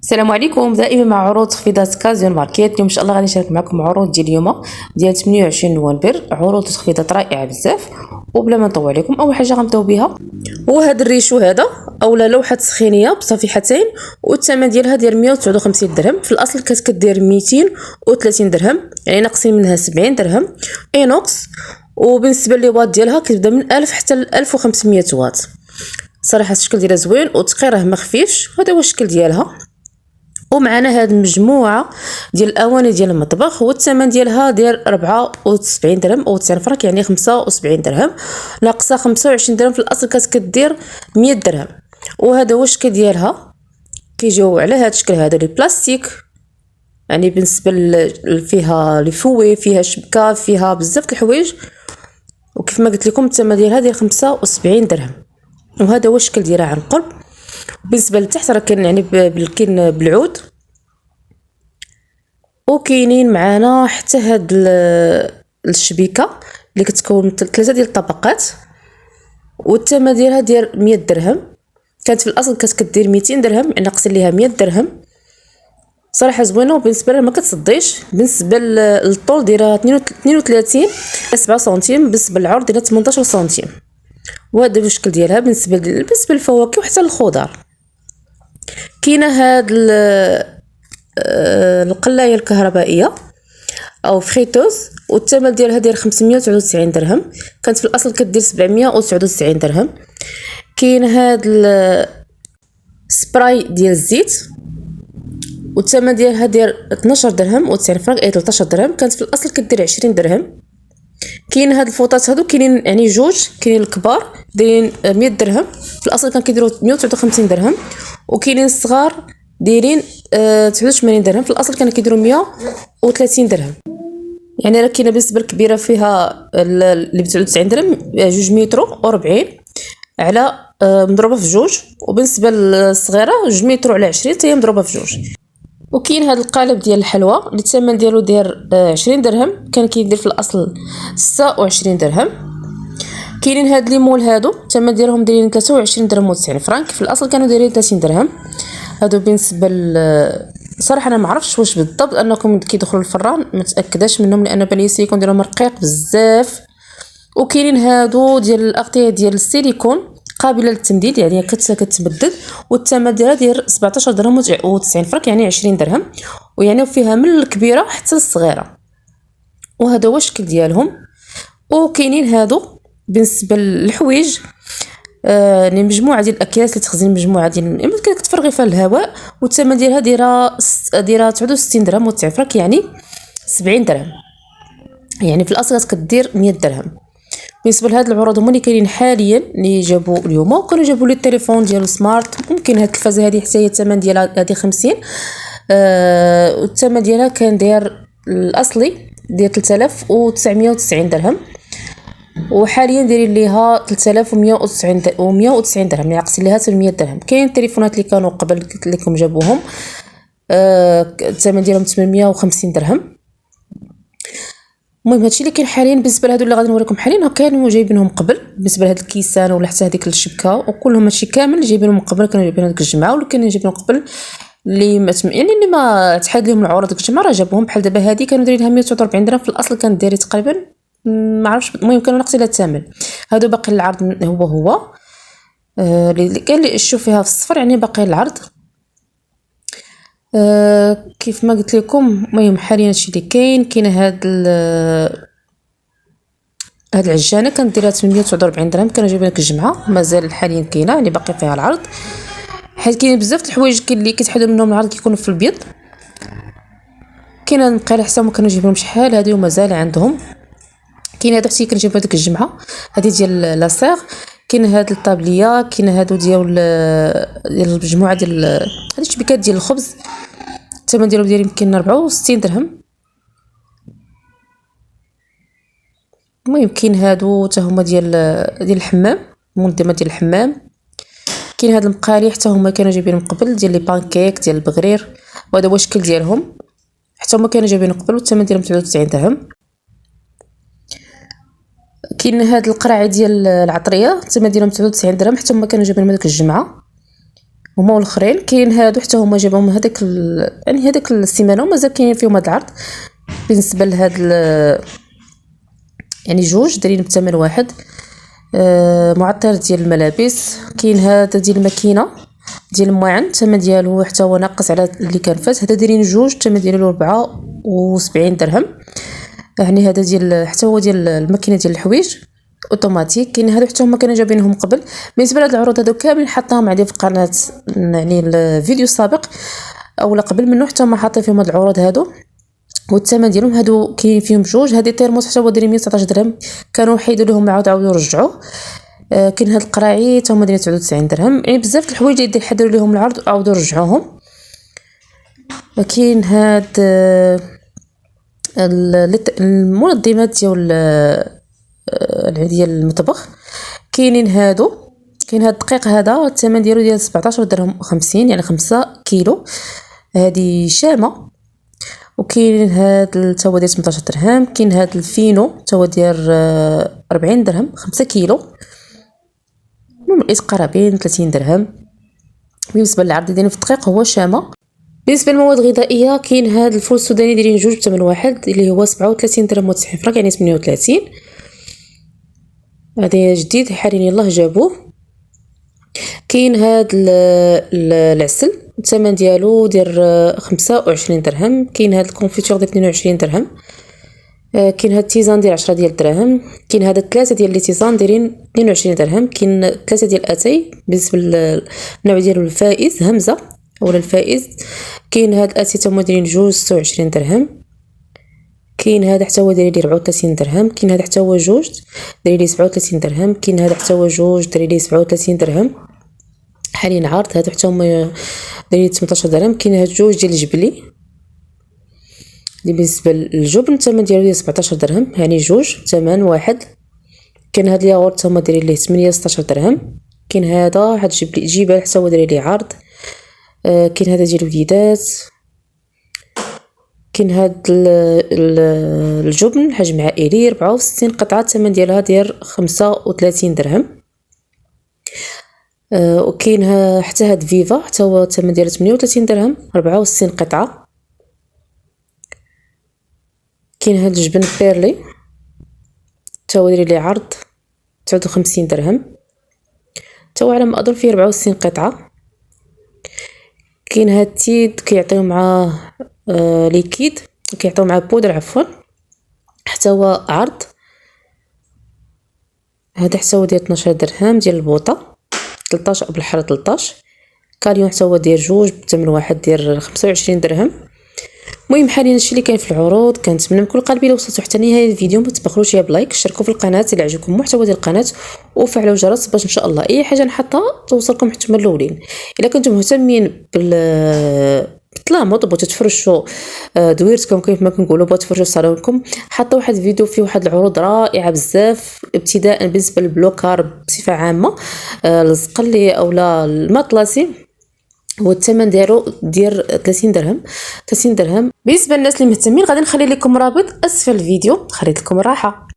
السلام عليكم. دائما مع عروض تخفيضات كازيون ماركت. اليوم ان شاء الله غادي نشارك معكم عروض ديال اليوم ديال 28 نوفمبر. عروض تخفيضات رائعه بزاف وبلا ما نطول عليكم. اول حاجه غنبداو بها هو هذا الريشو هذا اولا لوحه سخينيه بصفيحتين والثمن ديالها داير 159 درهم. في الاصل كانت كدير 230 درهم، يعني ناقصين منها 70 درهم. اينوكس، وبالنسبه لي واط ديالها كتبدا من 1000 حتى ل 1500 واط. صراحه الشكل ديالها زوين وتقيره ما خفيفش. هذا هو الشكل ديالها. ومعنا هاد المجموعه ديال الاواني ديال المطبخ والثمن ديالها داير 74 درهم او 90 فرنك، يعني 75 درهم ناقصه 25 درهم. في الاصل كانت كدير 100 درهم. وهذا هو الشكل ديالها. كيجيو على هذا الشكل هذا لي بلاستيك، يعني بالنسبه فيها لي فوي، فيها شبكه، فيها بزاف د الحوايج. وكيف ما قلت لكم الثمن ديالها داير 75 درهم. وهذا هو الشكل ديالها عن قرب. بالنسبه لتحت راه كاين يعني كاين بالعود، وكاينين معانا حتى هاد الشبيكه اللي كتكون من 3 ديال الطبقات، والثمن ديالها داير 100 درهم. كانت في الاصل كدير 200 درهم، ناقصين ليها 100 درهم. صراحه زوينه وبالنسبه لها ما كتصديش. بالنسبه للطول دايره 32 7 سنتيم، بالنسبه للعرض دايره 18 سنتيم. وهذا الشكل ديالها بالنسبه للفواكه وحتى للخضار. كاينه هاد القلايه الكهربائيه او فريتوز، والثمن ديالها داير 599 درهم. كانت في الاصل كدير 799 درهم. كاين هاد السبراي ديال الزيت والثمن ديالها داير 12 درهم و90 فرنك، اي 13 درهم. كانت في الاصل كدير 20 درهم. كاين هاد الفوطات هادو كاينين يعني جوج، كاينين الكبار دايرين 100 درهم، في الاصل كان كيديروا 159 درهم. وكاينين الصغار دايرين 89 درهم، في الاصل كانوا كيديروا 130 درهم. يعني راه كاينه بالنسبه الكبيره فيها اللي ب 99 درهم 2 متر و40 على مضروبه في جوج، وبالنسبه للصغيره 2 متر على 20 حتى هي مضروبه في جوج. وكاين هذا القالب ديال الحلوى اللي الثمن ديالو داير 20 درهم، كان كيدير في الاصل 26 درهم. كاينين هاد لي مول هادو الثمن ديالهم دايرين 23 درهم و90 فرنك، في الاصل كانوا دايرين 30 درهم. هادو بالنسبه صراحه انا ما عرفتش واش بالضبط انكم كيدخلوا الفران، ما متاكداش منهم لان بان لي يكون ديالهم رقيق بزاف. وكاينين هادو ديال الاغطيه ديال السيليكون قابله للتمديد، يعني كتبدد، والثمن ديالها داير 17 درهم و90 فرنك، يعني 20 درهم. ويعني فيها من الكبيره حتى الصغيره. وهذا هو الشكل ديالهم. وكاينين هادو بالنسبه للحوايج يعني مجموعه ديال الاكياس لتخزين مجموعه ديال كتفرغي فيها الهواء، والثمن ديالها دايره 69 درهم و90 فرنك، يعني 70 درهم. يعني في الاصل كدير 100 درهم. بالنسبه لهاد العروض هما اللي كاينين حاليا اللي جابوا اليوم. وكانوا جابوا لي التليفون ديال السمارت. ممكن هاد التلفازه هذه حتى هي الثمن ديالها هذه 50 والثمن ديالها كان داير الاصلي ديال 3990 درهم، وحاليا دايرين ليها 3190 درهم، ناقصين ليها 800 درهم. كاين التليفونات اللي كانوا قبل قلت لكم جابوهم الثمن ديالهم 850 درهم. المهم هادشي اللي كاين حاليا بالنسبه لهادو اللي غادي نوريكم حاليا. كانوا جايبينهم قبل بالنسبه لهاد الكيسان ولا حتى هذيك الشبكه، وكلهم هادشي كامل جايبينهم قبل. كانوا جايبين هذيك الجمعه ولا كانوا جايبينهم قبل اللي ما يعني اللي ما تحاد لهم العروض ديك الجمعه راه جابوهم. بحال دابا هذه كانوا دايرينها 149 درهم، في الاصل كانت دايره تقريبا ما عرفتش. المهم كانوا ناقصين لها الثمن. هادو باقي العرض هو اللي كان اللي شوف فيها في الصفر، يعني باقي العرض كيف ما قلت لكم. المهم حاليا هادشي اللي كاين هاد هاد العجانه كانت دايره 849 درهم، كانوا جايبين لك الجمعه. مازال حاليا كاينه يعني باقي فيها العرض، حيت كاين بزاف د الحوايج اللي كيتحدوا منهم العرض كيكونوا في البيض. كاين المقاله حتى هما كانوا جايبينهم شحال هذه ومازال عندهم. كاين هادو حتى كانوا جايبين ديك الجمعه هذه ديال لاصيغ. كاين هاد الطابليه، كاين هادو ديال المجموعه ديال هاد الشبكات ديال الخبز. الثمن ديالهم داير يمكن 64 درهم. المهم كاين هادو حتى هما ديال الحمام، منظمه ديال الحمام. كاين هاد المقالي حتى هما كانوا جايبينهم قبل ديال لي بانكيك ديال البغرير، وهذا هو الشكل ديالهم. حتى هما كانوا جايبينهم قبل والثمن ديالهم 99 درهم. كاين هاد القراعي ديال العطريه الثمن ديالهم 99 درهم، حتى هما كانوا جايبينهم ديك الجمعه. هما والاخرين كاين هادو حتى هما جابهم هذاك يعني هذاك السيمانه ومازال كاينين فيهم هذا العرض. بالنسبه لهاد يعني جوج دايرين بثمن واحد. معطر ديال الملابس. كاين هذا ديال الماكينه ديال الماعن، الثمن ديالو حتى هو ناقص على اللي كان فات. هذا دايرين جوج، الثمن ديالو 74 درهم. يعني هذا ديال حتى هو ديال الماكينه ديال الحوايج اوتوماتيك. كاين هادو حتى هما كانوا جايبينهم قبل. بالنسبه لهاد العروض هادو كامل حطاهم عندي في القناه، يعني الفيديو السابق اولا قبل منه حتى هما حاطين فيهم هاد العروض هادو، والثمن ديالهم هادو كاين فيهم جوج. هذه تيرموس حتى هو داير 119 درهم، كانوا حيدوا لهم عاودوا رجعوه. كاين هاد القراعي حتى هما دايرين 99 درهم. يعني بزاف د الحوايج اللي يحضروا لهم العرض عاودوا رجعوهم. كاين هاد المنظمات ديال المطبخ كاينين هادو. كاين هاد الدقيق هذا الثمن ديالو ديال 17 درهم 50، يعني 5 كيلو. هذه شامه. وكاين هاد حتى هو ديال 18 درهم. كاين هاد الفينو حتى هو ديال 40 درهم 5 كيلو. المهم لقيت قرابين 30 درهم. بالنسبه للعرض ديالو في الدقيق هو شامه. بالنسبه للمواد الغذائيه كاين هاد الفول السوداني دايرين جوج بثمن واحد اللي هو 37 درهم و90 فرانك، يعني 38. هذا جديد حاليا يلاه جابوه. كاين هاد العسل الثمن ديالو ديال 25 درهم. كاين هاد الكونفيتور ديال 22 درهم. كاين هاد التيزان ديال 10 ديال الدراهم. كاين هاد الثلاثه ديال لي تيزان دايرين 22 درهم. كاين ثلاثه ديال اتاي بالنسبه للنوع ديالو الفائز همزه ولا الفائز. كاين هاد الاتاي تما دايرين جوج 26 درهم. كاين هذا حتى هو داير لي 34 درهم. كاين هذا حتى هو جوج داير لي 37 درهم. كاين هذا حتى هو جوج داير لي 37 درهم حاليا عرض. هادو حتى هما داير لي 18 درهم. كاين هاد جوج ديال الجبلي اللي بالنسبه للجبن الثمن ديالو ديال 17 درهم، يعني جوج ثمن واحد. كاين هاد الياغورت هما دايرين ليه 16 درهم. كاين هذا هاد جبال حتى هو داير ليه عرض. كاين هذا ديال الوليدات. كاين هاد الجبن حجم عائلي 64 قطعه الثمن ديالها ديال 35 درهم. وكاين حتى هاد فيفا حتى هو الثمن ديالو 38 درهم 64 قطعه. كاين هاد الجبن بيرلي حتى هو داير ليه عرض 59 درهم، حتى هو على ما اظن فيه 64 قطعه. كاين هاد التيد كيعطيو معاه ليكيد، كيعطيو معاه بودر عفوا، حتى هو عرض. هذا حتى هو ديال 12 درهم ديال البوطه 13 بالحر 13. كاليون حتى هو داير جوج بثمن واحد داير 25 درهم. المهم حاليا هادشي اللي كاين في العروض. كنتمنى من كل قلبي لو وصلتوا حتى نهايه الفيديو ما تبخلوش بلايك، شاركوا في القناه الا عجبكم المحتوى ديال القناه، وفعلوا الجرس باش ان شاء الله اي حاجه نحطها توصلكم حتى من الاولين. الا كنتم مهتمين بالتلامط بغيتو تفرشوا دويرتكم كيف ما كنقولوا، بغيتو تفرشوا صالونكم، حطوا واحد الفيديو فيه واحد العروض رائعه بزاف، ابتداء بالنسبه للبلوكار بصفه عامه، الزقلي اولا المطلسي، والثمن ديالو ديال 30 درهم 30 درهم. بالنسبه للناس اللي مهتمين غادي نخلي لكم رابط اسفل الفيديو. خليت لكم الراحه.